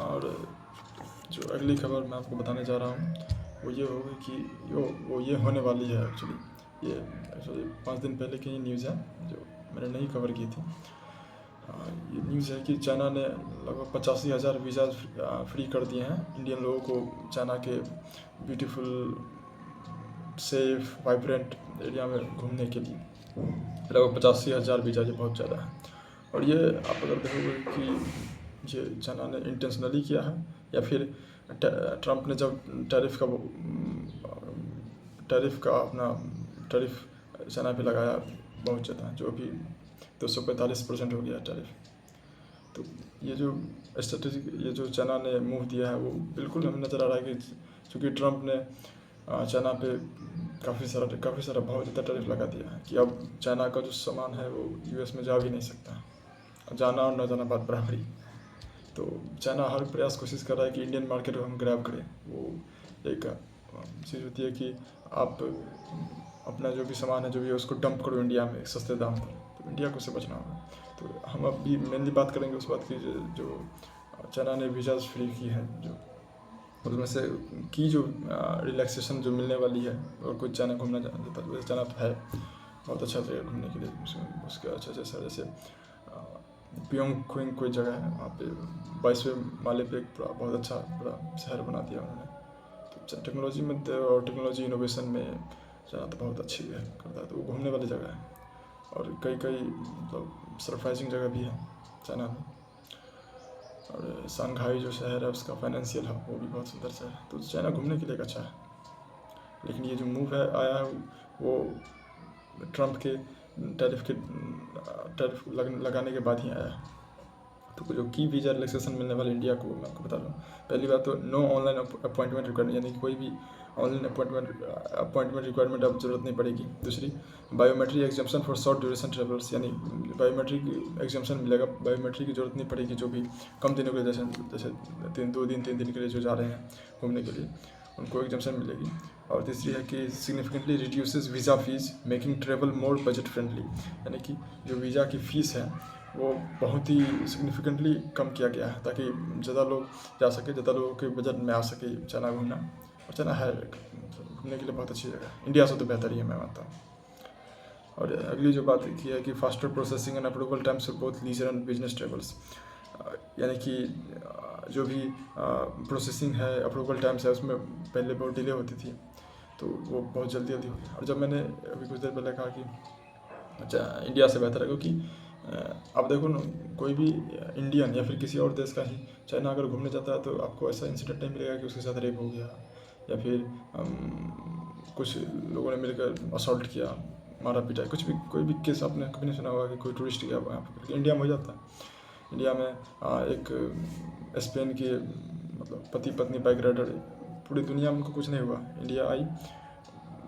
और जो अगली खबर मैं आपको बताने जा रहा हूँ वो ये होगी कि वो ये होने वाली है एक्चुअली 5 दिन पहले की न्यूज़ है जो मैंने नहीं कवर की थी। ये न्यूज़ है कि चाइना ने लगभग 85,000 वीज़ा फ्री कर दिए हैं इंडियन लोगों को चाइना के ब्यूटीफुल सेफ वाइब्रेंट एरिया में घूमने के लिए। लगभग 85,000 वीज़ा, ये बहुत ज़्यादा है। और ये आप अगर देखोगे कि ये चाइना ने इंटेंशनली किया है या फिर ट्रंप ने जब टैरिफ चाइना पे लगाया बहुत ज़्यादा, जो अभी 245% हो गया टैरिफ। तो ये जो ये जो चाइना ने मूव दिया है वो बिल्कुल हमें नज़र आ रहा है कि चूँकि ट्रंप ने चाइना पे काफ़ी सारा बहुत ज़्यादा टैरिफ लगा दिया है कि अब चाइना का जो सामान है वो यूएस में जा भी नहीं सकता। जाना और न जाना बात बराबरी। तो चाइना हर प्रयास कोशिश कर रहा है कि इंडियन मार्केट को हम ग्रैब करें। वो एक चीज़ होती है कि आप अपना जो भी सामान है जो भी है उसको डंप करो इंडिया में सस्ते दाम पर, तो इंडिया को उससे बचना होगा। तो हम अभी मेनली बात करेंगे उस बात की जो चाइना ने वीज़ाज फ्री की है, जो उसमें से की जो रिलैक्सेशन जो मिलने वाली है। और कोई चाइना घूमना चाहता है, वैसे चाइना तो है बहुत अच्छा जगह घूमने के लिए। उसके अच्छा जैसे पियोंग खुंग कोई जगह है, वहाँ पे 22वें माले पे एक बहुत अच्छा बड़ा शहर बना दिया उन्होंने। तो टेक्नोलॉजी में और टेक्नोलॉजी इनोवेशन में चाइना तो बहुत अच्छी है करता है, तो वो घूमने वाली जगह है। और कई मतलब सरप्राइजिंग जगह भी है चाइना में। और शंघाई जो शहर है उसका फाइनेंशियल हब, वो भी बहुत सुंदर सा है। तो चाइना घूमने के लिए अच्छा है। लेकिन ये जो मूव है आया है वो ट्रंप के टैरिफ लगाने के बाद ही आया है। तो जो की वीज़ा रिलैक्सेशन मिलने वाले इंडिया को मैं आपको बता रहा हूँ। पहली बात तो नो ऑनलाइन अपॉइंटमेंट रिक्वायरमेंट, यानी कि कोई भी ऑनलाइन अपॉइंटमेंट रिक्वायरमेंट अब जरूरत नहीं पड़ेगी। दूसरी, biometric exemption for short duration travellers, यानी बायोमेट्रिक एग्जाम्पशन मिलेगा। बायोमेट्रिक की जरूरत नहीं पड़ेगी जो भी कम दिनों के लिए, जैसे 2 दिन 3 दिन के लिए जो जा रहे हैं घूमने के लिए, उनको एग्जाम्पशन मिलेगी। और तीसरी है कि significantly reduces visa fees making travel more budget friendly, यानी कि जो वीज़ा की फ़ीस है वो बहुत ही सिग्निफिकेंटली कम किया गया है ताकि ज़्यादा लोग जा सके, ज़्यादा लोगों के बजट में आ सके चाइना घूमना। और चाइना है घूमने के लिए बहुत अच्छी जगह है, इंडिया से तो बेहतर ही है मैं मानता हूँ। और अगली जो बात की है कि faster processing and approval times for both leisure and business travels, यानी कि जो भी प्रोसेसिंग है, अप्रूवल टाइम्स है, उसमें पहले बहुत डिले होती थी, तो वो बहुत जल्दी हो गई। और जब मैंने अभी कुछ देर पहले कहा कि अच्छा इंडिया से बेहतर है, क्योंकि अब देखो ना, कोई भी इंडियन या फिर किसी और देश का ही चाइना अगर घूमने जाता है तो आपको ऐसा इंसिडेंट नहीं मिलेगा कि उसके साथ रेप हो गया या फिर कुछ लोगों ने मिलकर असॉल्ट किया, मारा पीटा, कुछ भी कोई भी केस आपने कभी नहीं सुना होगा कि कोई टूरिस्ट गया वहाँ पर। इंडिया में हो जाता है। इंडिया में एक स्पेन के मतलब पति पत्नी बाइक राइडर, पूरी दुनिया में उनको कुछ नहीं हुआ, इंडिया आई,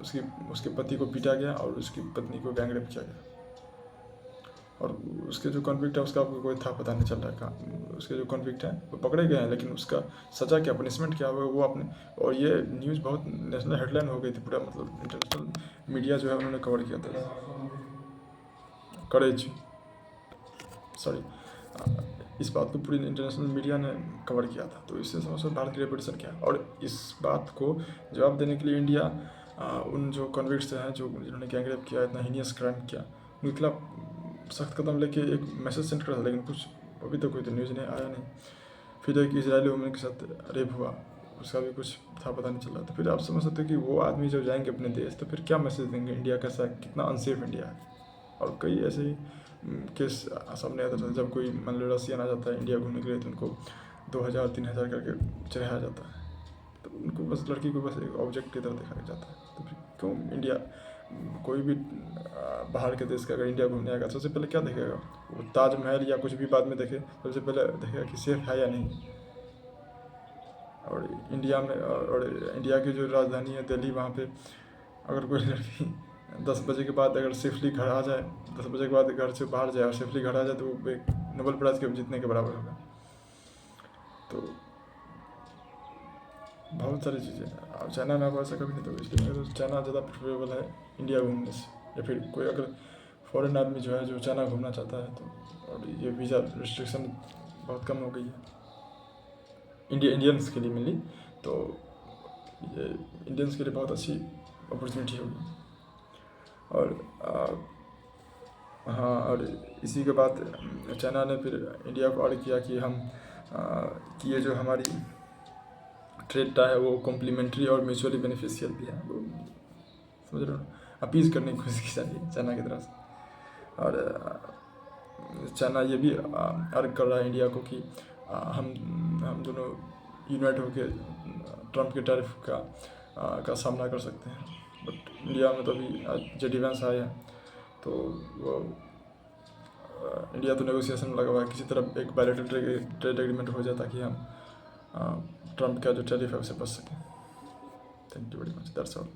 उसके पति को पीटा गया और उसकी पत्नी को गैंग रेप किया गया। और उसके जो कॉन्विक्ट है उसका आपको कोई था पता नहीं चल रहा है कहाँ उसके जो कॉन्विक्ट हैं वो पकड़े गए हैं, लेकिन उसका सज़ा क्या, पनिशमेंट क्या हुआ वो आपने। और ये न्यूज़ बहुत नेशनल हेडलाइन हो गई थी, पूरा मतलब इंटरनेशनल मीडिया जो है उन्होंने कवर किया था। करेज, सॉरी, इस बात को पूरी इंटरनेशनल मीडिया ने कवर किया था। तो इससे समझो भारत की रेपुटेशन क्या है। और इस बात को जवाब देने के लिए इंडिया उन जो कॉन्विक्ट्स हैं जिन्होंने गैंग रेप किया, इतना हीनियस क्राइम किया, उनके खिलाफ सख्त कदम लेके एक मैसेज सेंड करा था, लेकिन कुछ अभी तक कोई तो न्यूज़ नहीं आया नहीं। फिर एक इजरायली वुमेन के साथ रेप हुआ, उसका भी कुछ था पता नहीं चल रहा। तो फिर आप समझ सकते हो कि वो आदमी जब जाएंगे अपने देश तो फिर क्या मैसेज देंगे, इंडिया कैसा, कितना अनसेफ इंडिया है। और कई ऐसे ही केस सामने आता था, जब कोई मान लो रसियन आ जाता है इंडिया घूमने के लिए तो उनको 2,000-3,000 करके चढ़ाया जाता है। तो उनको बस लड़की को बस एक ऑब्जेक्ट की तरह देखा जाता है। तो फिर क्यों इंडिया, कोई भी बाहर के देश का अगर इंडिया घूमने आएगा सबसे पहले क्या देखेगा, वो ताजमहल या कुछ भी बाद में देखे, सबसे पहले देखेगा कि सेफ है या नहीं। और इंडिया की जो राजधानी है दिल्ली, वहाँ पे अगर कोई लड़की 10 बजे के बाद अगर सेफली घर आ जाए, 10 बजे के बाद घर से बाहर जाए और सेफली घर आ जाए, तो वो एक नोबेल प्राइज़ के जीतने के बराबर होगा। तो बहुत सारी चीज़ें हैं। अब चाइना में आपको ऐसा कभी नहीं, तो इसलिए तो चाइना ज़्यादा प्रेफरेबल है इंडिया घूमने से। या फिर कोई अगर फॉरेन आदमी जो है जो चाइना घूमना चाहता है तो, और ये वीज़ा रिस्ट्रिक्शन बहुत कम हो गई है। इंडियंस के लिए मिली, तो ये इंडियंस के लिए बहुत अच्छी अपॉर्चुनिटी होगी। और हाँ, और इसी के बाद चाइना ने फिर इंडिया को अर्ज किया कि कि ये जो हमारी ट्रेड है वो कॉम्प्लीमेंट्री और म्यूचुअली बेनिफिशियल भी है, वो समझ रहे हो, अपीज़ करने की कोशिश की जा रही है चाइना की तरफ से। और चाइना ये भी अर्ज कर रहा है इंडिया को कि हम दोनों यूनाइट होकर ट्रम्प के टैरिफ का सामना कर सकते हैं। बट इंडिया में तो अभी जेडी वेंस आए हैं, तो वो इंडिया तो नेगोशिएशन में लगा हुआ है, किसी तरह एक बायलैटरल ट्रेड एग्रीमेंट हो जाए ताकि हम ट्रम्प का जो टैरिफ है उसे बच सकें। Thank you very much, that's all.